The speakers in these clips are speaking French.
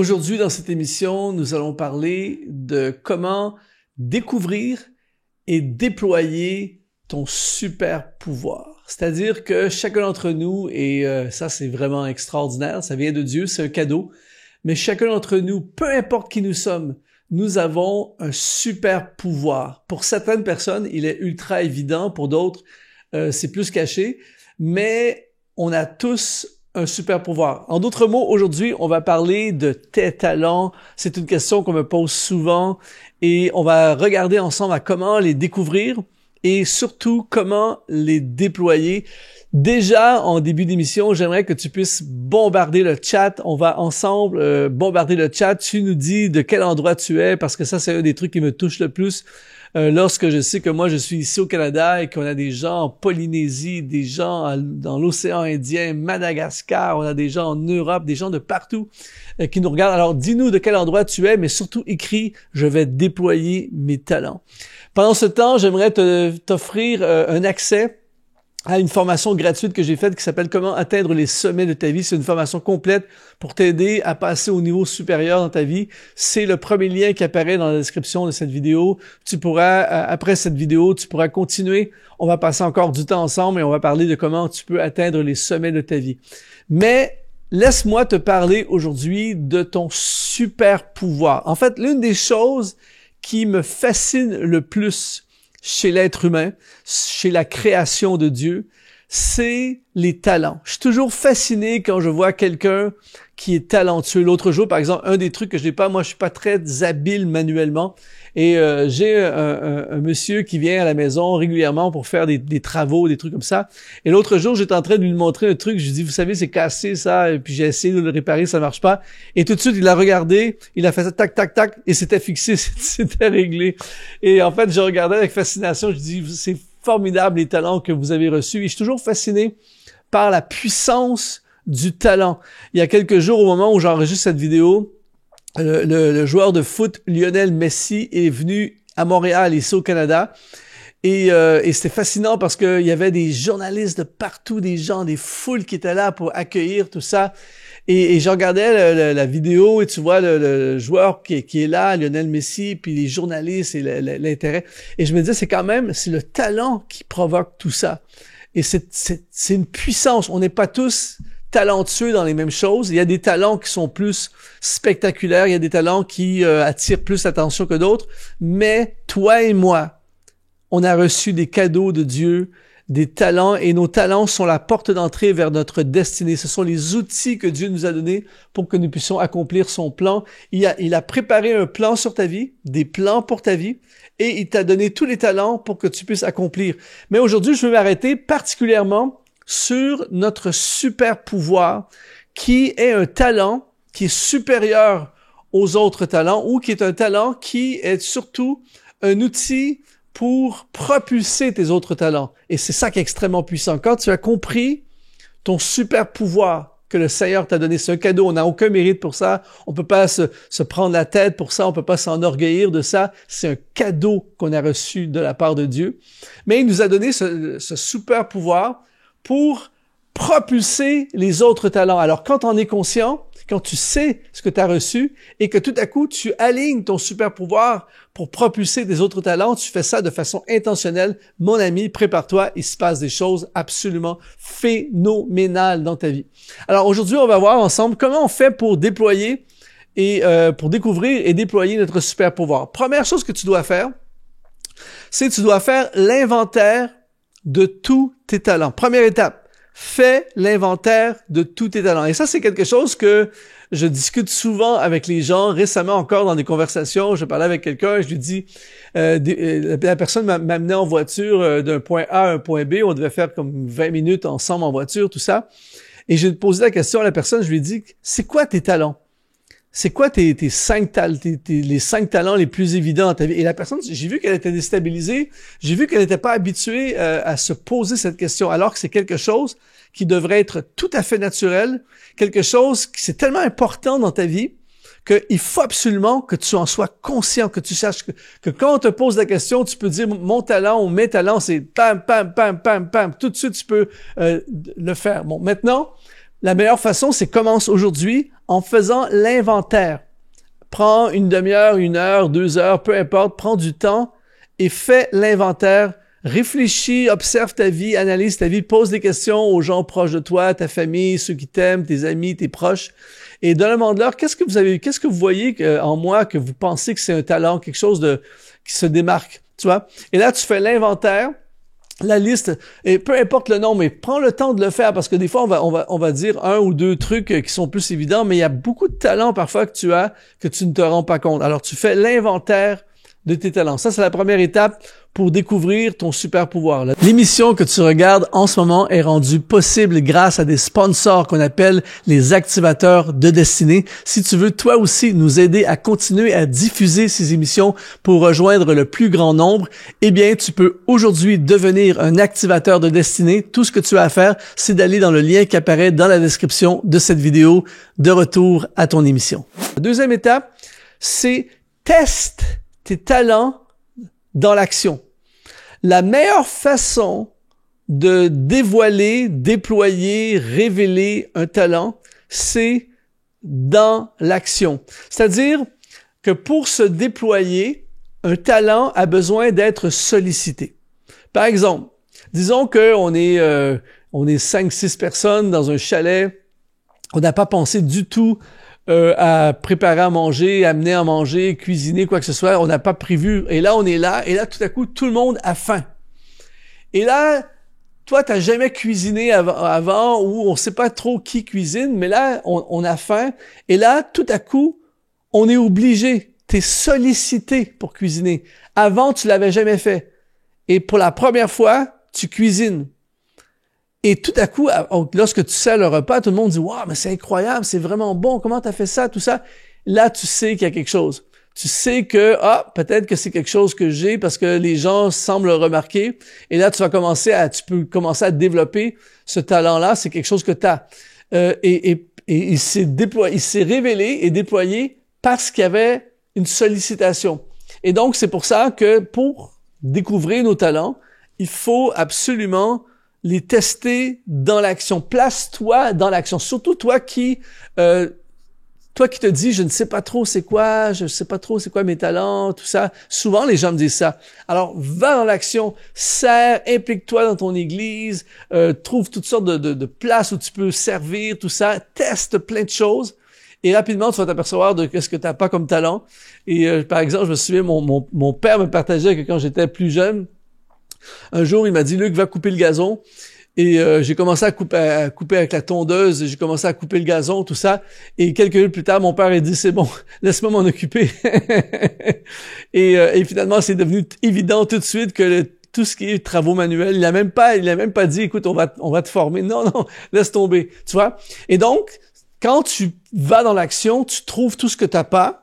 Aujourd'hui, dans cette émission, nous allons parler de comment découvrir et déployer ton super pouvoir. C'est-à-dire que chacun d'entre nous, et ça c'est vraiment extraordinaire, ça vient de Dieu, c'est un cadeau, mais chacun d'entre nous, peu importe qui nous sommes, nous avons un super pouvoir. Pour certaines personnes, il est ultra évident, pour d'autres, c'est plus caché, mais on a tous un super pouvoir. En d'autres mots, aujourd'hui, on va parler de tes talents. C'est une question qu'on me pose souvent et on va regarder ensemble à comment les découvrir et surtout comment les déployer. Déjà, en début d'émission, j'aimerais que tu puisses bombarder le chat. On va ensemble bombarder le chat. Tu nous dis de quel endroit tu es parce que ça, c'est un des trucs qui me touche le plus. Lorsque je sais que moi je suis ici au Canada et qu'on a des gens en Polynésie, des gens dans l'océan Indien, Madagascar, on a des gens en Europe, des gens de partout qui nous regardent. Alors dis-nous de quel endroit tu es, mais surtout écris « Je vais déployer mes talents ». Pendant ce temps, j'aimerais t'offrir un accès à une formation gratuite que j'ai faite qui s'appelle « Comment atteindre les sommets de ta vie ». C'est une formation complète pour t'aider à passer au niveau supérieur dans ta vie. C'est le premier lien qui apparaît dans la description de cette vidéo. Tu pourras, après cette vidéo, tu pourras continuer. On va passer encore du temps ensemble et on va parler de comment tu peux atteindre les sommets de ta vie. Mais laisse-moi te parler aujourd'hui de ton super pouvoir. En fait, l'une des choses qui me fascine le plus chez l'être humain, chez la création de Dieu, c'est les talents. Je suis toujours fasciné quand je vois quelqu'un qui est talentueux. L'autre jour, par exemple, un des trucs que je n'ai pas, moi je suis pas très habile manuellement et j'ai un monsieur qui vient à la maison régulièrement pour faire des travaux, des trucs comme ça. Et l'autre jour, j'étais en train de lui montrer un truc, je lui dis, vous savez, c'est cassé ça, et puis j'ai essayé de le réparer, ça marche pas. Et tout de suite, il a regardé, il a fait ça, tac, tac, tac, et c'était fixé, c'était réglé. Et en fait, je regardais avec fascination, je dis, c'est formidable les talents que vous avez reçus. Et je suis toujours fasciné par la puissance du talent. Il y a quelques jours, au moment où j'enregistre cette vidéo, le joueur de foot Lionel Messi est venu à Montréal, ici au Canada. Et c'était fascinant parce qu'il y avait des journalistes de partout, des gens, des foules qui étaient là pour accueillir tout ça. Et je regardais la vidéo et tu vois le joueur qui est là, Lionel Messi, puis les journalistes et l'intérêt. Et je me disais, c'est le talent qui provoque tout ça. Et c'est une puissance. On n'est pas tous talentueux dans les mêmes choses. Il y a des talents qui sont plus spectaculaires, il y a des talents qui attirent plus l'attention que d'autres. Mais toi et moi, on a reçu des cadeaux de Dieu, des talents, et nos talents sont la porte d'entrée vers notre destinée. Ce sont les outils que Dieu nous a donnés pour que nous puissions accomplir son plan. Il a préparé un plan sur ta vie, des plans pour ta vie, et il t'a donné tous les talents pour que tu puisses accomplir. Mais aujourd'hui, je veux m'arrêter particulièrement sur notre super pouvoir, qui est un talent qui est supérieur aux autres talents, ou qui est un talent qui est surtout un outil pour propulser tes autres talents. Et c'est ça qui est extrêmement puissant. Quand tu as compris ton super pouvoir que le Seigneur t'a donné, c'est un cadeau, on n'a aucun mérite pour ça, on peut pas se prendre la tête pour ça, on peut pas s'enorgueillir de ça, c'est un cadeau qu'on a reçu de la part de Dieu. Mais il nous a donné ce super pouvoir pour propulser les autres talents. Alors, quand on est conscient, quand tu sais ce que tu as reçu et que tout à coup, tu alignes ton super pouvoir pour propulser des autres talents, tu fais ça de façon intentionnelle. Mon ami, prépare-toi, il se passe des choses absolument phénoménales dans ta vie. Alors, aujourd'hui, on va voir ensemble comment on fait pour déployer et pour découvrir et déployer notre super pouvoir. Première chose que tu dois faire, c'est que tu dois faire l'inventaire de tous tes talents. Première étape, fais l'inventaire de tous tes talents. Et ça, c'est quelque chose que je discute souvent avec les gens. Récemment encore, dans des conversations, je parlais avec quelqu'un, je lui dis, la personne m'a amené en voiture d'un point A à un point B. On devait faire comme 20 minutes ensemble en voiture, tout ça. Et j'ai posé la question à la personne, je lui ai dit, c'est quoi tes talents? C'est quoi les 5 talents les plus évidents dans ta vie? Et la personne, j'ai vu qu'elle était déstabilisée, j'ai vu qu'elle n'était pas habituée à se poser cette question, alors que c'est quelque chose qui devrait être tout à fait naturel, quelque chose qui c'est tellement important dans ta vie qu'il faut absolument que tu en sois conscient, que tu saches que quand on te pose la question, tu peux dire mon talent ou mes talents, c'est pam, pam, pam, pam, pam, tout de suite tu peux le faire. Bon, maintenant, La meilleure façon, c'est commence aujourd'hui en faisant l'inventaire. Prends une demi-heure, 1 heure, 2 heures, peu importe, prends du temps et fais l'inventaire. Réfléchis, observe ta vie, analyse ta vie, pose des questions aux gens proches de toi, ta famille, ceux qui t'aiment, tes amis, tes proches, et demande-leur qu'est-ce que vous voyez en moi que vous pensez que c'est un talent, quelque chose qui se démarque, tu vois. Et là, tu fais l'inventaire, la liste, et peu importe le nom, mais prends le temps de le faire parce que des fois, on va dire 1 ou 2 trucs qui sont plus évidents, mais il y a beaucoup de talents parfois que tu as que tu ne te rends pas compte. Alors, tu fais l'inventaire de tes talents. Ça, c'est la première étape pour découvrir ton super pouvoir. L'émission que tu regardes en ce moment est rendue possible grâce à des sponsors qu'on appelle les activateurs de destinée. Si tu veux toi aussi nous aider à continuer à diffuser ces émissions pour rejoindre le plus grand nombre, eh bien, tu peux aujourd'hui devenir un activateur de destinée. Tout ce que tu as à faire, c'est d'aller dans le lien qui apparaît dans la description de cette vidéo. De retour à ton émission. La deuxième étape, c'est teste tes talents dans l'action. La meilleure façon de dévoiler, déployer, révéler un talent, c'est dans l'action. C'est-à-dire que pour se déployer, un talent a besoin d'être sollicité. Par exemple, disons qu'on est 5-6 personnes dans un chalet, on n'a pas pensé du tout à préparer à manger, amener à manger, cuisiner, quoi que ce soit. On n'a pas prévu. Et là, on est là. Et là, tout à coup, tout le monde a faim. Et là, toi, t'as jamais cuisiné avant ou on sait pas trop qui cuisine, mais là, on a faim. Et là, tout à coup, on est obligé. T'es sollicité pour cuisiner. Avant, tu l'avais jamais fait. Et pour la première fois, tu cuisines. Et tout à coup, lorsque tu sers le repas, tout le monde dit « Wow, mais c'est incroyable, c'est vraiment bon, comment tu as fait ça, tout ça? » Là, tu sais qu'il y a quelque chose. Tu sais que, peut-être que c'est quelque chose que j'ai parce que les gens semblent le remarquer. Et là, tu peux commencer à développer ce talent-là, c'est quelque chose que tu as. Et il s'est révélé et déployé parce qu'il y avait une sollicitation. Et donc, c'est pour ça que pour découvrir nos talents, il faut absolument les tester dans l'action. Place-toi dans l'action. Surtout toi qui te dis, je ne sais pas trop c'est quoi, je ne sais pas trop c'est quoi mes talents, tout ça. Souvent, les gens me disent ça. Alors, va dans l'action, sers, implique-toi dans ton église, trouve toutes sortes de places où tu peux servir, tout ça. Teste plein de choses. Et rapidement, tu vas t'apercevoir de ce que tu n'as pas comme talent. Et par exemple, je me souviens, mon père me partageait que quand j'étais plus jeune, un jour, il m'a dit, Luc, va couper le gazon. Et j'ai commencé à couper avec la tondeuse, j'ai commencé à couper le gazon, tout ça. Et quelques minutes plus tard, mon père a dit, c'est bon, laisse-moi m'en occuper. et finalement, c'est devenu évident tout de suite que tout ce qui est travaux manuels, il a même pas dit, écoute, on va te former. Non, laisse tomber, tu vois. Et donc, quand tu vas dans l'action, tu trouves tout ce que t'as pas.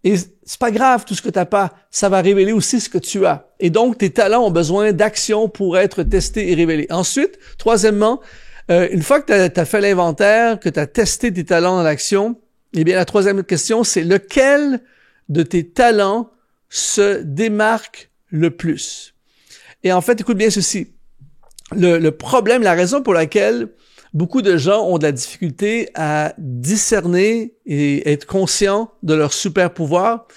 Et c'est pas grave tout ce que t'as pas, ça va révéler aussi ce que tu as. Et donc, tes talents ont besoin d'action pour être testés et révélés. Ensuite, troisièmement, une fois que t'as fait l'inventaire, que t'as testé tes talents dans l'action, eh bien, la troisième question, c'est lequel de tes talents se démarque le plus? Et en fait, écoute bien ceci. Le problème, la raison pour laquelle beaucoup de gens ont de la difficulté à discerner et être conscients de leur super pouvoir.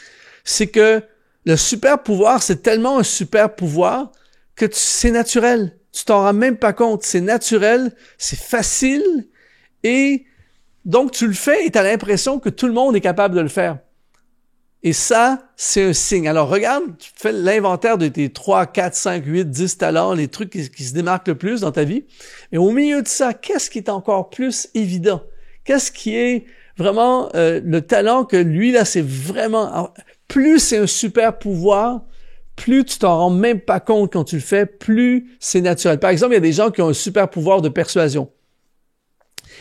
C'est que le super pouvoir, c'est tellement un super pouvoir que c'est naturel. Tu t'en rends même pas compte. C'est naturel, c'est facile et donc tu le fais et tu as l'impression que tout le monde est capable de le faire. Et ça, c'est un signe. Alors regarde, tu fais l'inventaire de tes 3, 4, 5, 8, 10 talents, les trucs qui se démarquent le plus dans ta vie. Et au milieu de ça, qu'est-ce qui est encore plus évident? Qu'est-ce qui est vraiment le talent que lui, là, c'est vraiment... Plus c'est un super pouvoir, plus tu t'en rends même pas compte quand tu le fais, plus c'est naturel. Par exemple, il y a des gens qui ont un super pouvoir de persuasion.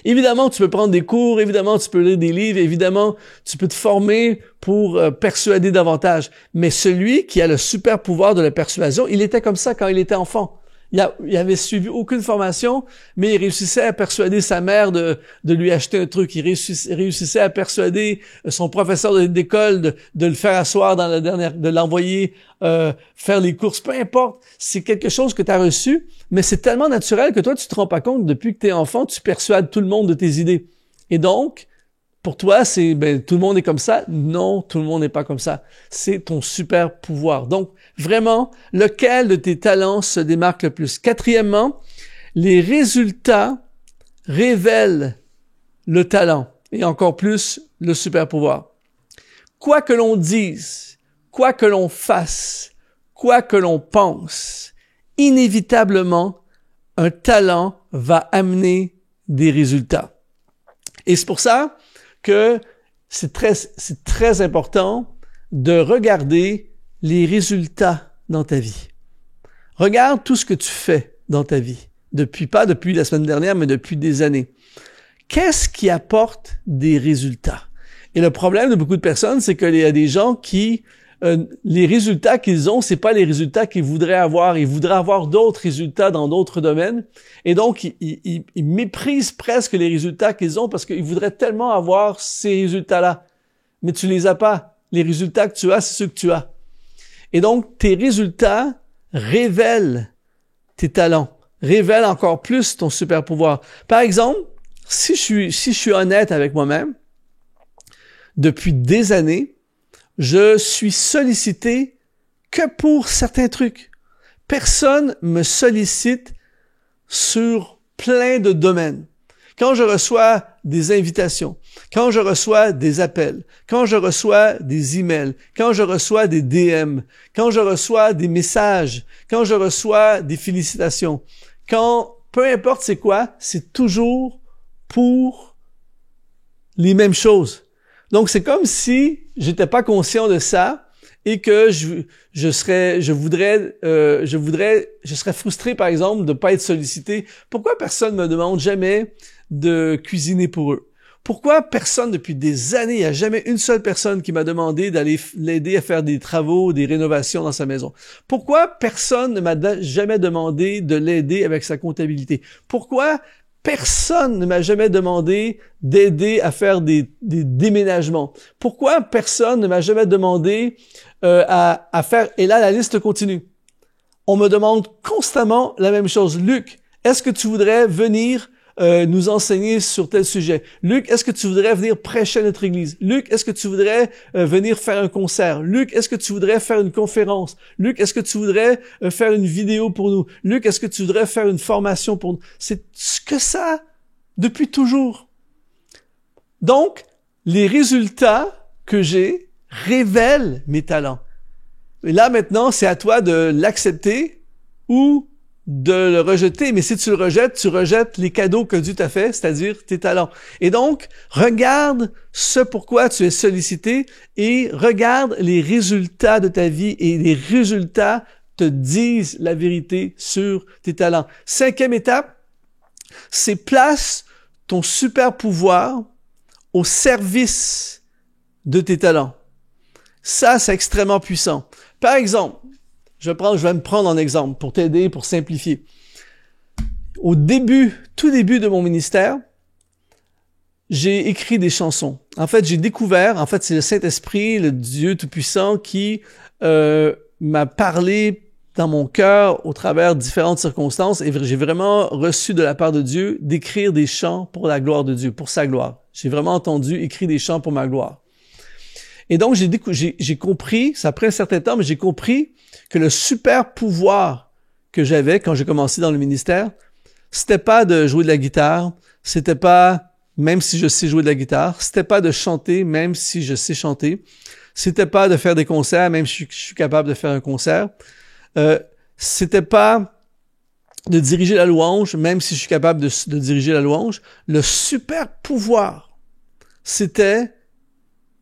Évidemment, tu peux prendre des cours, évidemment, tu peux lire des livres, évidemment, tu peux te former pour persuader davantage. Mais celui qui a le super pouvoir de la persuasion, il était comme ça quand il était enfant. Il avait suivi aucune formation, mais il réussissait à persuader sa mère de lui acheter un truc. Il réussissait à persuader son professeur d'école de le faire asseoir dans la dernière, de l'envoyer faire les courses. Peu importe, c'est quelque chose que tu as reçu, mais c'est tellement naturel que toi, tu te rends pas compte que depuis que tu es enfant, tu persuades tout le monde de tes idées. Et donc, pour toi, tout le monde est comme ça. Non, tout le monde n'est pas comme ça. C'est ton super pouvoir. Donc, vraiment, lequel de tes talents se démarque le plus? Quatrièmement, les résultats révèlent le talent et encore plus le super pouvoir. Quoi que l'on dise, quoi que l'on fasse, quoi que l'on pense, inévitablement, un talent va amener des résultats. Et c'est pour ça que c'est très important de regarder les résultats dans ta vie. Regarde tout ce que tu fais dans ta vie. Pas depuis la semaine dernière, mais depuis des années. Qu'est-ce qui apporte des résultats? Et le problème de beaucoup de personnes, c'est qu'il y a des gens qui, les résultats qu'ils ont, c'est pas les résultats qu'ils voudraient avoir. Ils voudraient avoir d'autres résultats dans d'autres domaines. Et donc, ils méprisent presque les résultats qu'ils ont parce qu'ils voudraient tellement avoir ces résultats-là. Mais tu les as pas. Les résultats que tu as, c'est ceux que tu as. Et donc, tes résultats révèlent tes talents, révèlent encore plus ton super pouvoir. Par exemple, si je suis honnête avec moi-même, depuis des années, je suis sollicité que pour certains trucs. Personne me sollicite sur plein de domaines. Quand je reçois des invitations, quand je reçois des appels, quand je reçois des emails, quand je reçois des DM, quand je reçois des messages, quand je reçois des félicitations, peu importe c'est quoi, c'est toujours pour les mêmes choses. Donc c'est comme si j'étais pas conscient de ça et que je serais frustré par exemple de pas être sollicité. Pourquoi personne me demande jamais de cuisiner pour eux? Pourquoi personne depuis des années, il n'y a jamais une seule personne qui m'a demandé d'aller l'aider à faire des travaux, des rénovations dans sa maison? Pourquoi personne ne m'a jamais demandé de l'aider avec sa comptabilité? Pourquoi personne ne m'a jamais demandé d'aider à faire des déménagements? Pourquoi personne ne m'a jamais demandé à faire... Et là, la liste continue. On me demande constamment la même chose. Luc, est-ce que tu voudrais venir nous enseigner sur tel sujet? Luc, est-ce que tu voudrais venir prêcher à notre église? Luc, est-ce que tu voudrais venir faire un concert? Luc, est-ce que tu voudrais faire une conférence? Luc, est-ce que tu voudrais faire une vidéo pour nous? Luc, est-ce que tu voudrais faire une formation pour nous? C'est ce que ça, depuis toujours. Donc, les résultats que j'ai révèlent mes talents. Et là, maintenant, c'est à toi de l'accepter ou de le rejeter. Mais si tu le rejettes, tu rejettes les cadeaux que Dieu t'a fait, c'est-à-dire tes talents. Et donc, regarde ce pourquoi tu es sollicité et regarde les résultats de ta vie et les résultats te disent la vérité sur tes talents. 5e étape, c'est place ton super pouvoir au service de tes talents. Ça, c'est extrêmement puissant. Par exemple, je vais me prendre en exemple pour t'aider, pour simplifier. Tout début de mon ministère, j'ai écrit des chansons. En fait, c'est le Saint-Esprit, le Dieu Tout-Puissant qui m'a parlé dans mon cœur au travers de différentes circonstances et j'ai vraiment reçu de la part de Dieu d'écrire des chants pour la gloire de Dieu, pour sa gloire. J'ai vraiment entendu écrire des chants pour ma gloire. Et donc, j'ai compris, ça a pris un certain temps, mais j'ai compris que le super pouvoir que j'avais quand j'ai commencé dans le ministère, c'était pas de jouer de la guitare, c'était pas, même si je sais jouer de la guitare, c'était pas de chanter, même si je sais chanter, c'était pas de faire des concerts, même si je suis capable de faire un concert, c'était pas de diriger la louange, même si je suis capable de diriger la louange. Le super pouvoir, c'était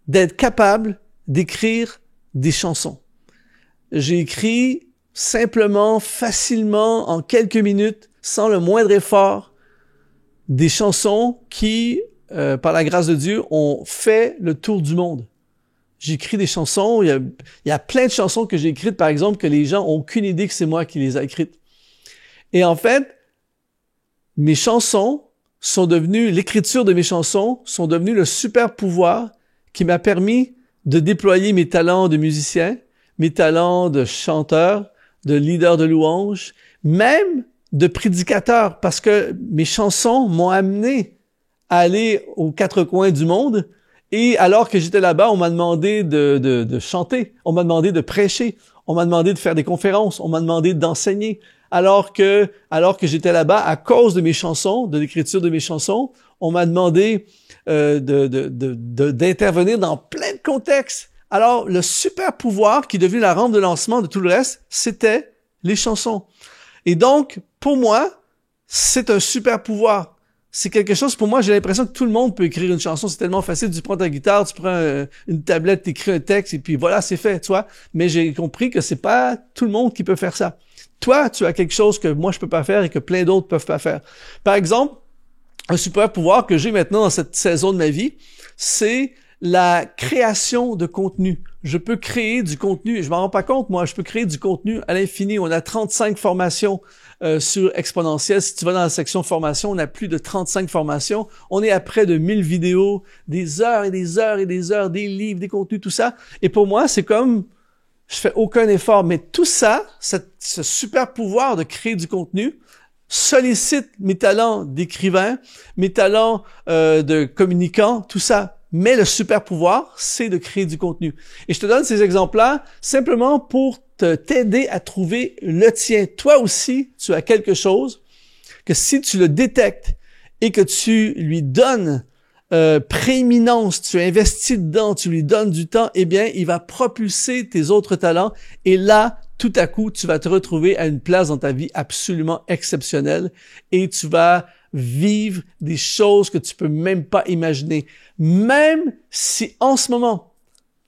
d'être capable d'écrire des chansons. J'ai écrit simplement, facilement, en quelques minutes, sans le moindre effort, des chansons qui, par la grâce de Dieu, ont fait le tour du monde. J'ai écrit des chansons, il y a plein de chansons que j'ai écrites, par exemple, que les gens ont aucune idée que c'est moi qui les ai écrites. Et en fait, mes chansons sont devenues, l'écriture de mes chansons sont devenues le super pouvoir qui m'a permis de déployer mes talents de musicien, mes talents de chanteur, de leader de louange, même de prédicateur, parce que mes chansons m'ont amené à aller aux quatre coins du monde. Et alors que j'étais là-bas, on m'a demandé de chanter, on m'a demandé de prêcher, on m'a demandé de faire des conférences, on m'a demandé d'enseigner. Alors que j'étais là-bas, à cause de mes chansons, de l'écriture de mes chansons, on m'a demandé d'intervenir dans plein de contextes. Alors, le super pouvoir qui est devenu la rampe de lancement de tout le reste, c'était les chansons. Et donc, pour moi, c'est un super pouvoir. C'est quelque chose, pour moi, j'ai l'impression que tout le monde peut écrire une chanson. C'est tellement facile. Tu prends ta guitare, tu prends une tablette, tu écris un texte et puis voilà, c'est fait, tu vois. Mais j'ai compris que c'est pas tout le monde qui peut faire ça. Toi, tu as quelque chose que moi, je peux pas faire et que plein d'autres peuvent pas faire. Par exemple, un super pouvoir que j'ai maintenant dans cette saison de ma vie, c'est la création de contenu. Je peux créer du contenu. Je m'en rends pas compte, moi. Je peux créer du contenu à l'infini. On a 35 formations sur Exponentiel. Si tu vas dans la section formation, on a plus de 35 formations. On est à près de 1000 vidéos, des heures et des heures et des heures, des livres, des contenus, tout ça. Et pour moi, c'est comme je fais aucun effort. Mais tout ça, ce super pouvoir de créer du contenu, sollicite mes talents d'écrivain, mes talents de communicant, tout ça. Mais le super pouvoir, c'est de créer du contenu. Et je te donne ces exemples-là simplement pour t'aider à trouver le tien. Toi aussi, tu as quelque chose que si tu le détectes et que tu lui donnes prééminence, tu investis dedans, tu lui donnes du temps, eh bien, il va propulser tes autres talents. Et là, tout à coup, tu vas te retrouver à une place dans ta vie absolument exceptionnelle et tu vas vivre des choses que tu peux même pas imaginer. Même si en ce moment,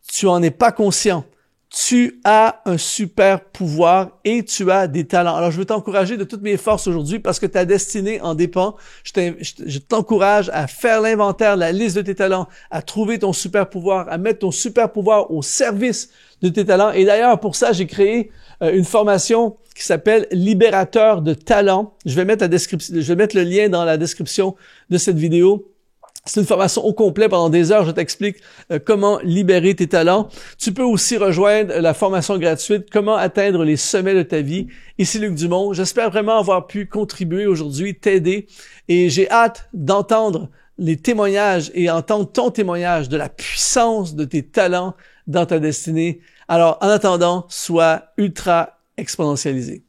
tu en es pas conscient, tu as un super pouvoir et tu as des talents. Alors, je veux t'encourager de toutes mes forces aujourd'hui parce que ta destinée en dépend. Je t'encourage à faire l'inventaire, la liste de tes talents, à trouver ton super pouvoir, à mettre ton super pouvoir au service de tes talents. Et d'ailleurs, pour ça, j'ai créé une formation qui s'appelle Libérateur de talent. Je vais mettre le lien dans la description de cette vidéo. C'est une formation au complet pendant des heures. Je t'explique comment libérer tes talents. Tu peux aussi rejoindre la formation gratuite Comment atteindre les sommets de ta vie. Ici Luc Dumont. J'espère vraiment avoir pu contribuer aujourd'hui, t'aider. Et j'ai hâte d'entendre les témoignages et entendre ton témoignage de la puissance de tes talents dans ta destinée. Alors, en attendant, sois ultra exponentialisé.